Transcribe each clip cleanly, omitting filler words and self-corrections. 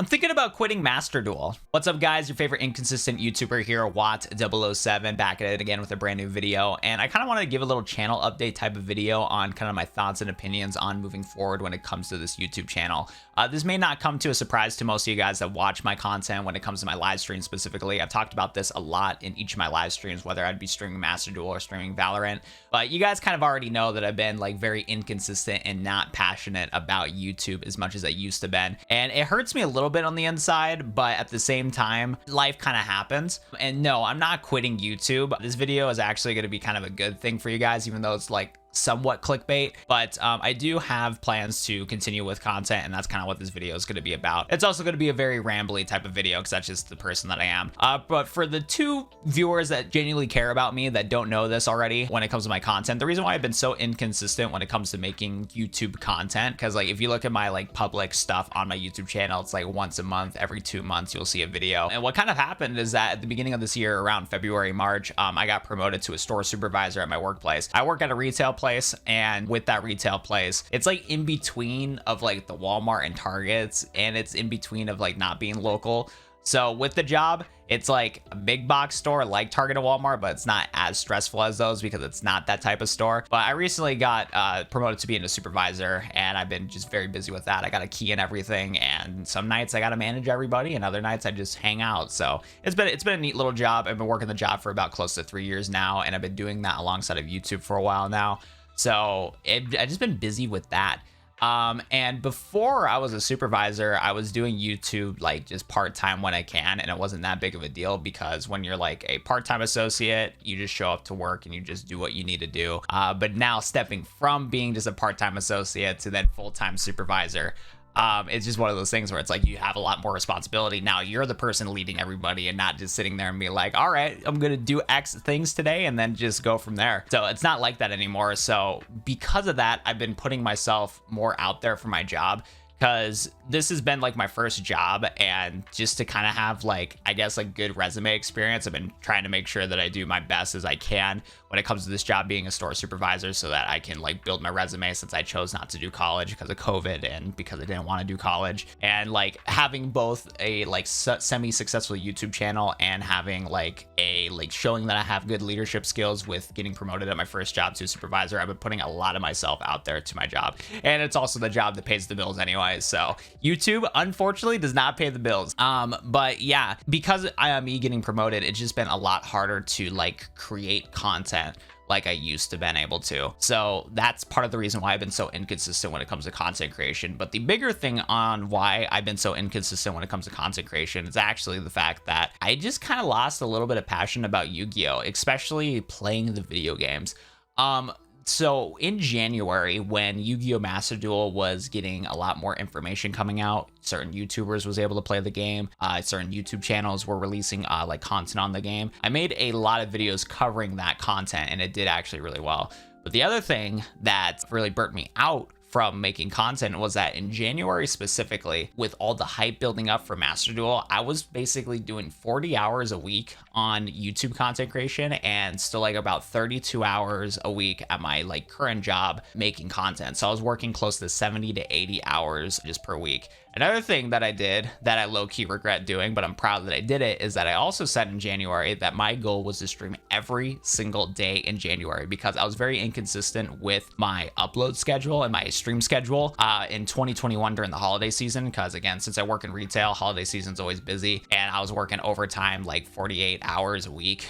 I'm thinking about quitting Master Duel. What's up, guys? Your favorite inconsistent YouTuber here, Watt007, back at it again with a brand new video. And I kind of wanted to give a little channel update type of video on kind of my thoughts and opinions on moving forward when it comes to this YouTube channel. This may not come to a surprise to most of you guys that watch my content when it comes to my live streams specifically. I've talked about this a lot in each of my live streams, whether I'd be streaming Master Duel or streaming Valorant. But you guys kind of already know that I've been like very inconsistent and not passionate about YouTube as much as I used to been. And it hurts me a little bit on the inside, but at the same time, life kind of happens. And no, I'm not quitting YouTube. This video is actually going to be kind of a good thing for you guys, even though it's like somewhat clickbait, but I do have plans to continue with content, and that's kind of what this video is going to be about. It's also going to be a very rambly type of video because that's just the person that I am. But for the two viewers that genuinely care about me that don't know this already when it comes to my content, the reason why I've been so inconsistent when it comes to making YouTube content, because like if you look at my like public stuff on my YouTube channel, it's like once a month, every 2 months you'll see a video. And what kind of happened is that at the beginning of this year, around February, March, I got promoted to a store supervisor at my workplace. I work at a retail place, and with that retail place, it's like in between of like the Walmart and Targets, and it's in between of like not being local. So with the job, it's like a big box store like Target and Walmart, but it's not as stressful as those because it's not that type of store. But I recently got promoted to being a supervisor, and I've been just very busy with that. I got a key and everything, and some nights I got to manage everybody, and other nights I just hang out. So it's been a neat little job. I've been working the job for about close to 3 years now, and I've been doing that alongside of YouTube for a while now. So I've just been busy with that. And before I was a supervisor, I was doing YouTube like just part-time when I can, and it wasn't that big of a deal because when you're like a part-time associate, you just show up to work and you just do what you need to do. But now stepping from being just a part-time associate to then full-time supervisor, it's just one of those things where it's like you have a lot more responsibility. Now you're the person leading everybody and not just sitting there and be like, all right, I'm gonna do X things today and then just go from there. So it's not like that anymore. So because of that, I've been putting myself more out there for my job, because this has been like my first job, and just to kind of have like, I guess, like good resume experience, I've been trying to make sure that I do my best as I can when it comes to this job being a store supervisor, so that I can like build my resume, since I chose not to do college because of COVID and because I didn't want to do college. And like having both a like semi-successful YouTube channel and having like a like showing that I have good leadership skills with getting promoted at my first job to supervisor, I've been putting a lot of myself out there to my job. And it's also the job that pays the bills anyway. So YouTube unfortunately does not pay the bills. But yeah, because I am getting promoted, it's just been a lot harder to like create content like I used to been able to. So that's part of the reason why I've been so inconsistent when it comes to content creation. But the bigger thing on why I've been so inconsistent when it comes to content creation is actually the fact that I just kind of lost a little bit of passion about Yu-Gi-Oh, especially playing the video games. So in January, when Yu-Gi-Oh! Master Duel was getting a lot more information coming out, certain YouTubers was able to play the game, certain YouTube channels were releasing like content on the game. I made a lot of videos covering that content, and it did actually really well. But the other thing that really burnt me out from making content was that in January specifically, with all the hype building up for Master Duel, I was basically doing 40 hours a week on YouTube content creation, and still like about 32 hours a week at my like current job making content. So I was working close to 70 to 80 hours just per week. Another thing that I did that I low-key regret doing, but I'm proud that I did it, is that I also said in January that my goal was to stream every single day in January, because I was very inconsistent with my upload schedule and my stream schedule in 2021 during the holiday season. Because again, since I work in retail, holiday season's always busy, and I was working overtime like 48 hours a week,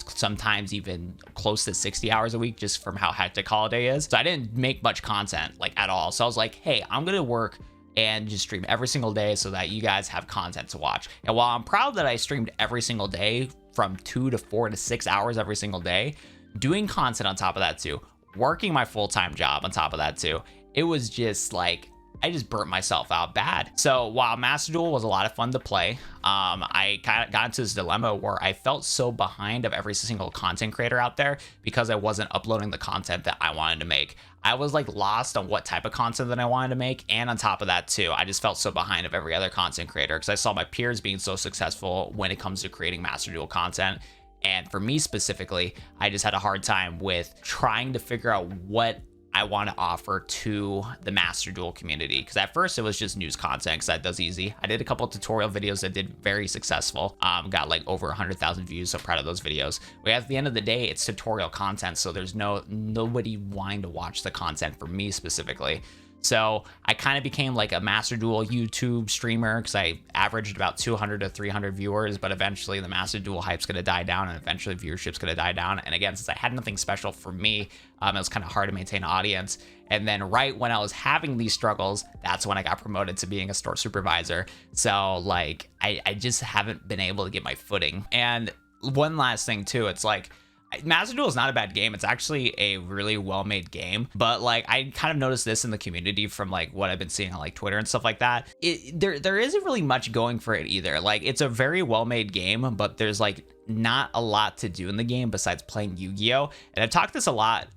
sometimes even close to 60 hours a week, just from how hectic holiday is. So I didn't make much content like at all. So I was like, hey, I'm gonna work and just stream every single day so that you guys have content to watch. And while I'm proud that I streamed every single day from 2 to 4 to 6 hours every single day, doing content on top of that too, working my full-time job on top of that too, it was just like, I just burnt myself out bad. So while Master Duel was a lot of fun to play, I kind of got into this dilemma where I felt so behind of every single content creator out there because I wasn't uploading the content that I wanted to make. I was like lost on what type of content that I wanted to make, and on top of that too, I just felt so behind of every other content creator because I saw my peers being so successful when it comes to creating Master Duel content. And for me specifically, I just had a hard time with trying to figure out what I want to offer to the Master Duel community. Because at first it was just news content, because that does easy. I did a couple tutorial videos that did very successful, got like over 100,000 views, so proud of those videos. But at the end of the day, it's tutorial content, so there's nobody wanting to watch the content for me specifically. So I kind of became like a Master Duel YouTube streamer, because I averaged about 200 to 300 viewers, but eventually the Master Duel hype's going to die down, and eventually viewership's going to die down. And again, since I had nothing special for me, it was kind of hard to maintain an audience. And then right when I was having these struggles, that's when I got promoted to being a store supervisor. So like, I just haven't been able to get my footing. And one last thing too, it's like, Master Duel is not a bad game. It's actually a really well-made game, but like I kind of noticed this in the community from like what I've been seeing on like Twitter and stuff like that. There isn't really much going for it either. Like it's a very well-made game, but there's like not a lot to do in the game besides playing Yu-Gi-Oh! And I've talked this a lot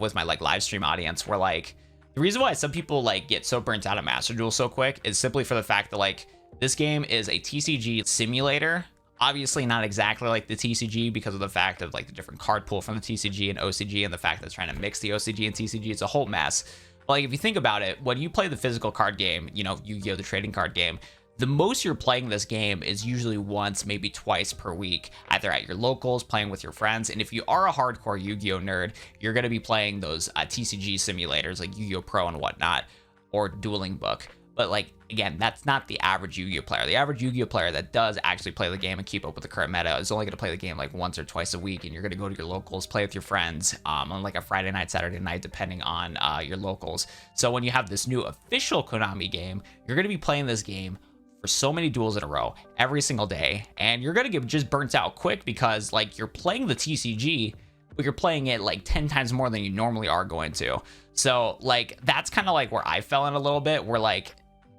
with my like live stream audience, where like the reason why some people like get so burnt out of Master Duel so quick is simply for the fact that like this game is a TCG simulator. Obviously not exactly like the TCG because of the fact of like the different card pool from the TCG and OCG, and the fact that it's trying to mix the OCG and TCG. It's a whole mess. But like if you think about it, when you play the physical card game, you know, Yu-Gi-Oh! The trading card game, the most you're playing this game is usually once, maybe twice per week, either at your locals, playing with your friends. And if you are a hardcore Yu-Gi-Oh! Nerd, you're going to be playing those TCG simulators like Yu-Gi-Oh! Pro and whatnot, or Dueling Book. But like, again, that's not the average Yu-Gi-Oh! Player. The average Yu-Gi-Oh! Player that does actually play the game and keep up with the current meta is only going to play the game like once or twice a week, and you're going to go to your locals, play with your friends on like a Friday night, Saturday night, depending on your locals. So when you have this new official Konami game, you're going to be playing this game for so many duels in a row every single day, and you're going to get just burnt out quick because like you're playing the TCG, but you're playing it like 10 times more than you normally are going to. So like that's kind of like where I fell in a little bit, where like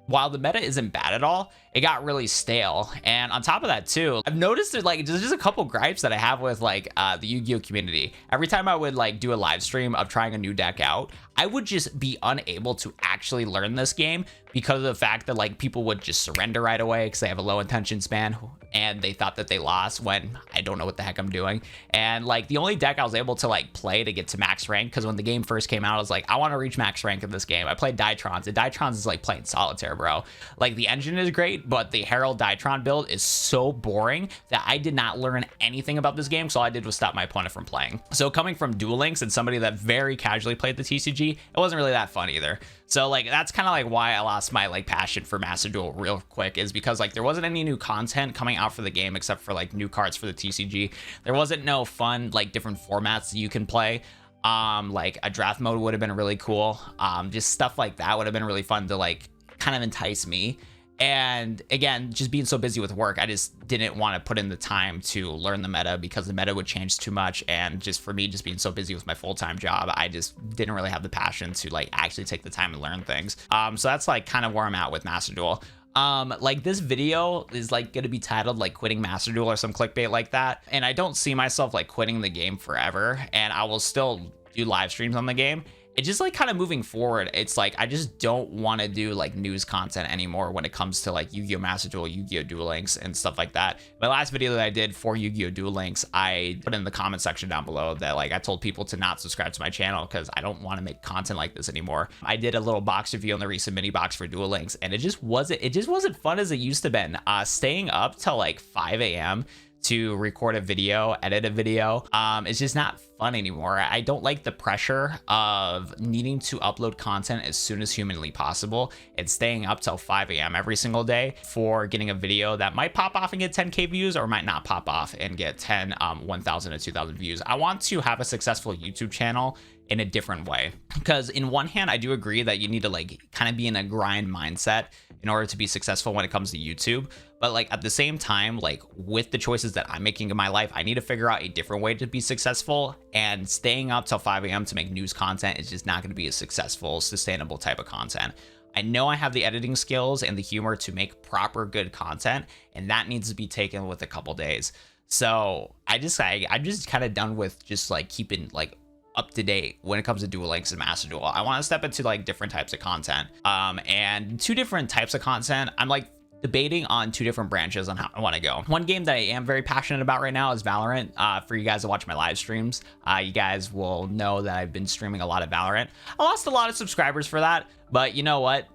while the meta isn't bad at all, it got really stale. And on top of that too, I've noticed that like there's just a couple gripes that I have with like the Yu-Gi-Oh! Community. Every time I would like do a live stream of trying a new deck out, I would just be unable to actually learn this game because of the fact that like people would just surrender right away because they have a low attention span and they thought that they lost when I don't know what the heck I'm doing. And like the only deck I was able to like play to get to max rank, because when the game first came out, I was like, I want to reach max rank in this game. I played Ditrons, and Ditrons is like playing solitaire, bro. Like the engine is great, but the Herald Ditron build is so boring that I did not learn anything about this game, so all I did was stop my opponent from playing. So coming from Duel Links and somebody that very casually played the TCG, it wasn't really that fun either. So like that's kind of like why I lost my like passion for Master Duel real quick, is because like there wasn't any new content coming out for the game except for like new cards for the TCG. There wasn't no fun like different formats you can play. Like a draft mode would have been really cool. Just stuff like that would have been really fun to like kind of entice me. And again, just being so busy with work, I just didn't want to put in the time to learn the meta because the meta would change too much. And just for me, just being so busy with my full-time job, I just didn't really have the passion to like actually take the time and learn things. So that's like kind of where I'm at with Master Duel. Like this video is like going to be titled like quitting Master Duel or some clickbait like that. And I don't see myself like quitting the game forever, and I will still do live streams on the game. It's just like kind of moving forward. It's like I just don't want to do like news content anymore when it comes to like Yu-Gi-Oh! Master Duel, Yu-Gi-Oh! Duel Links and stuff like that. My last video that I did for Yu-Gi-Oh! Duel Links, I put in the comment section down below that like I told people to not subscribe to my channel because I don't want to make content like this anymore. I did a little box review on the recent mini box for Duel Links, and it just wasn't fun as it used to been. Staying up till like 5 a.m. to record a video, edit a video, it's just not fun anymore. I don't like the pressure of needing to upload content as soon as humanly possible and staying up till 5 a.m. every single day for getting a video that might pop off and get 10K views, or might not pop off and get 1,000 to 2,000 views. I want to have a successful YouTube channel in a different way, because in one hand, I do agree that you need to like kind of be in a grind mindset in order to be successful when it comes to YouTube. But like at the same time, like with the choices that I'm making in my life, I need to figure out a different way to be successful, and staying up till 5 a.m. to make news content is just not going to be a successful, sustainable type of content. I know I have the editing skills and the humor to make proper good content, and that needs to be taken with a couple days. So I'm just kind of done with just like keeping like up to date when it comes to Duel Links and Master Duel. I want to step into like different types of content, and two different types of content I'm like debating on two different branches on how I want to go. One game that I am very passionate about right now is Valorant. For you guys that watch my live streams, you guys will know that I've been streaming a lot of Valorant. I lost a lot of subscribers for that, but you know what?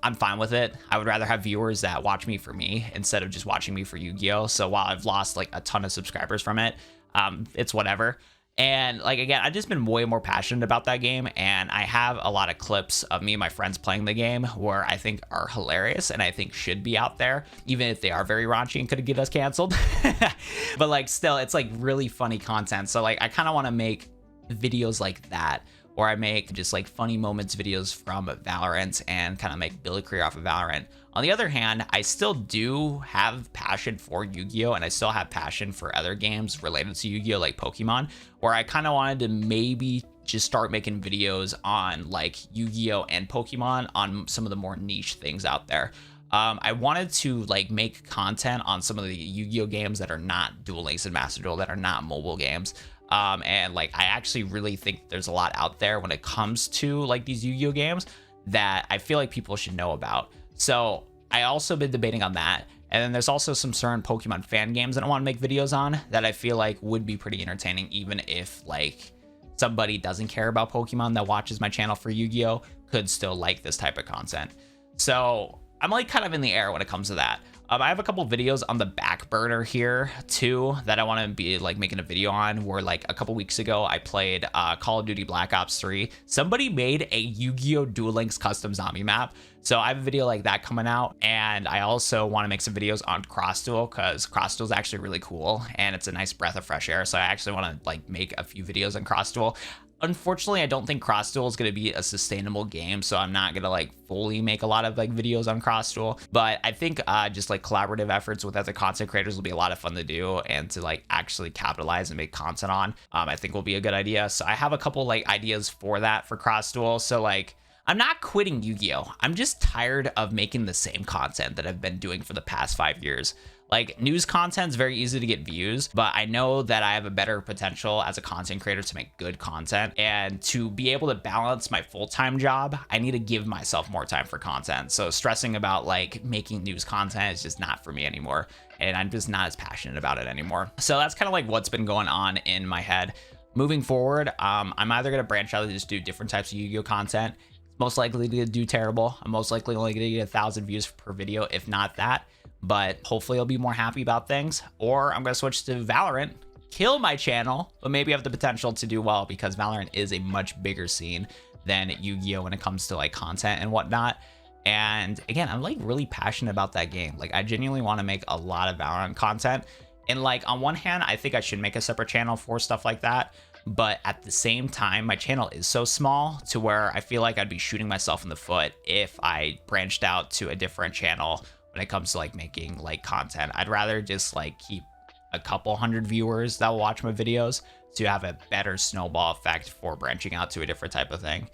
I'm fine with it. I would rather have viewers that watch me for me instead of just watching me for Yu-Gi-Oh! So while I've lost like a ton of subscribers from it, it's whatever. And like, again, I've just been way more passionate about that game, and I have a lot of clips of me and my friends playing the game where I think are hilarious and I think should be out there, even if they are very raunchy and could get us canceled. But like, still, it's like really funny content. So like, I kind of want to make videos like that, or I make just like funny moments videos from Valorant and kind of make build a career off of Valorant. On the other hand, I still do have passion for Yu-Gi-Oh! And I still have passion for other games related to Yu-Gi-Oh! Like Pokemon, where I kind of wanted to maybe just start making videos on like Yu-Gi-Oh! And Pokemon on some of the more niche things out there. I wanted to like make content on some of the Yu-Gi-Oh! Games that are not Duel Links and Master Duel, that are not mobile games. And like, I actually really think there's a lot out there when it comes to like these Yu-Gi-Oh! Games that I feel like people should know about. So I also been debating on that. And then there's also some certain Pokemon fan games that I want to make videos on that I feel like would be pretty entertaining, even if like somebody doesn't care about Pokemon that watches my channel for Yu-Gi-Oh! Could still like this type of content. So I'm like kind of in the air when it comes to that. I have a couple videos on the back burner here too that I want to be like making a video on, where like a couple weeks ago I played Call of Duty Black Ops 3. Somebody made a Yu-Gi-Oh! Duel Links custom zombie map. So I have a video like that coming out, and I also want to make some videos on Cross Duel, because Cross Duel is actually really cool and it's a nice breath of fresh air. So I actually want to like make a few videos on Cross Duel. Unfortunately, I don't think Cross Duel is going to be a sustainable game, so I'm not going to like fully make a lot of like videos on Cross Duel. But I think just like collaborative efforts with other content creators will be a lot of fun to do, and to like actually capitalize and make content on, I think will be a good idea. So I have a couple like ideas for that for Cross Duel. So like, I'm not quitting Yu-Gi-Oh! I'm just tired of making the same content that I've been doing for the past 5 years. Like, news content is very easy to get views, but I know that I have a better potential as a content creator to make good content. And to be able to balance my full-time job, I need to give myself more time for content. So stressing about like making news content is just not for me anymore. And I'm just not as passionate about it anymore. So that's kind of like what's been going on in my head. Moving forward, I'm either going to branch out and just do different types of Yu-Gi-Oh! Content. Most likely to do terrible. I'm most likely only going to get 1,000 views per video, if not that. But hopefully I'll be more happy about things. Or I'm going to switch to Valorant, kill my channel, but maybe have the potential to do well, because Valorant is a much bigger scene than Yu-Gi-Oh! When it comes to like content and whatnot. And again, I'm like really passionate about that game. Like, I genuinely want to make a lot of Valorant content. And like, on one hand, I think I should make a separate channel for stuff like that. But at the same time, my channel is so small to where I feel like I'd be shooting myself in the foot if I branched out to a different channel when it comes to like making like content. I'd rather just like keep a couple hundred viewers that will watch my videos to have a better snowball effect for branching out to a different type of thing.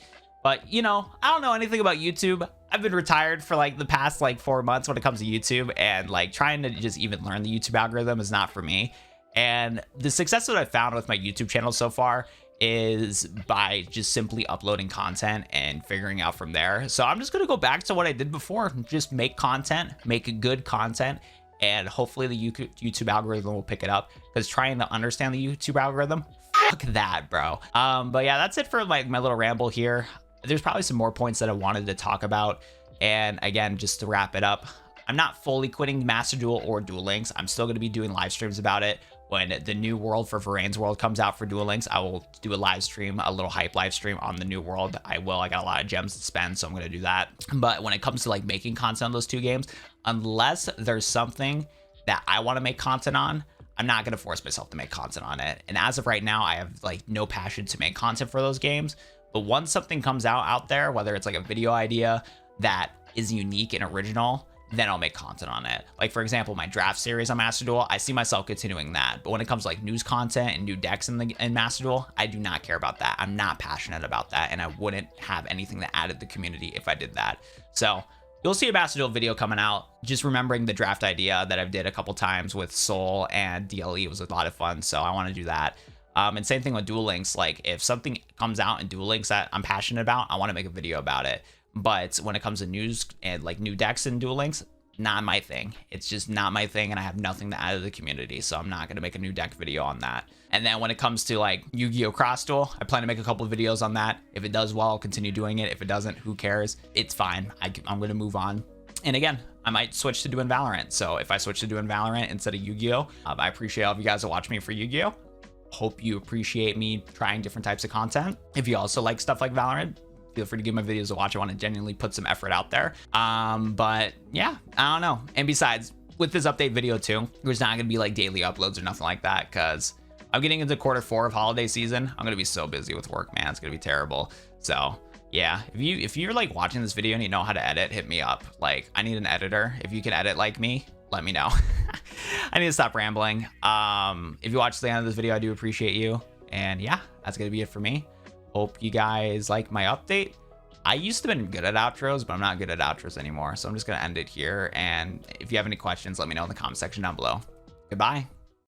But you know, I don't know anything about YouTube. I've been retired for like the past like 4 months when it comes to YouTube, and like trying to just even learn the YouTube algorithm is not for me. And the success that I've found with my YouTube channel so far is by just simply uploading content and figuring out from there. So I'm just going to go back to what I did before, just make content, make good content, and hopefully the YouTube algorithm will pick it up, because trying to understand the YouTube algorithm, fuck that, bro. But yeah, that's it for like my little ramble here. There's probably some more points that I wanted to talk about. And again, just to wrap it up, I'm not fully quitting Master Duel or Duel Links. I'm still going to be doing live streams about it. When the new world for Varane's World comes out for Duel Links, I will do a live stream, a little hype live stream on the new world. I got a lot of gems to spend, so I'm going to do that. But when it comes to like making content on those two games, unless there's something that I want to make content on, I'm not going to force myself to make content on it. And as of right now, I have like no passion to make content for those games. But once something comes out there, whether it's like a video idea that is unique and original, then I'll make content on it. Like, for example, my draft series on Master Duel, I see myself continuing that. But when it comes to like news content and new decks in Master Duel, I do not care about that. I'm not passionate about that, and I wouldn't have anything that added the community if I did that. So you'll see a Master Duel video coming out. Just remembering the draft idea that I've did a couple times with Soul and DLE was a lot of fun, so I want to do that. And same thing with Duel Links. Like, if something comes out in Duel Links that I'm passionate about, I want to make a video about it. But when it comes to news and like new decks in Duel Links, not my thing. It's just not my thing, and I have nothing to add to the community, so I'm not gonna make a new deck video on that. And then when it comes to like Yu-Gi-Oh! Cross Duel, I plan to make a couple of videos on that. If it does well, I'll continue doing it. If it doesn't, who cares? It's fine. I'm gonna move on. And again, I might switch to doing Valorant. So if I switch to doing Valorant instead of Yu-Gi-Oh!, I appreciate all of you guys that watch me for Yu-Gi-Oh! Hope you appreciate me trying different types of content. If you also like stuff like Valorant, feel free to give my videos a watch. I want to genuinely put some effort out there. But yeah, I don't know. And besides, with this update video too, there's not gonna be like daily uploads or nothing like that, because I'm getting into Q4 of holiday season. I'm gonna be so busy with work, man. It's gonna be terrible. So yeah, if you're like watching this video and you know how to edit, hit me up. Like, I need an editor. If you can edit like me, let me know. I need to stop rambling. If you watch to the end of this video, I do appreciate you. And yeah, that's gonna be it for me. Hope you guys like my update. I used to have been good at outros, but I'm not good at outros anymore. So I'm just gonna end it here. And if you have any questions, let me know in the comment section down below. Goodbye.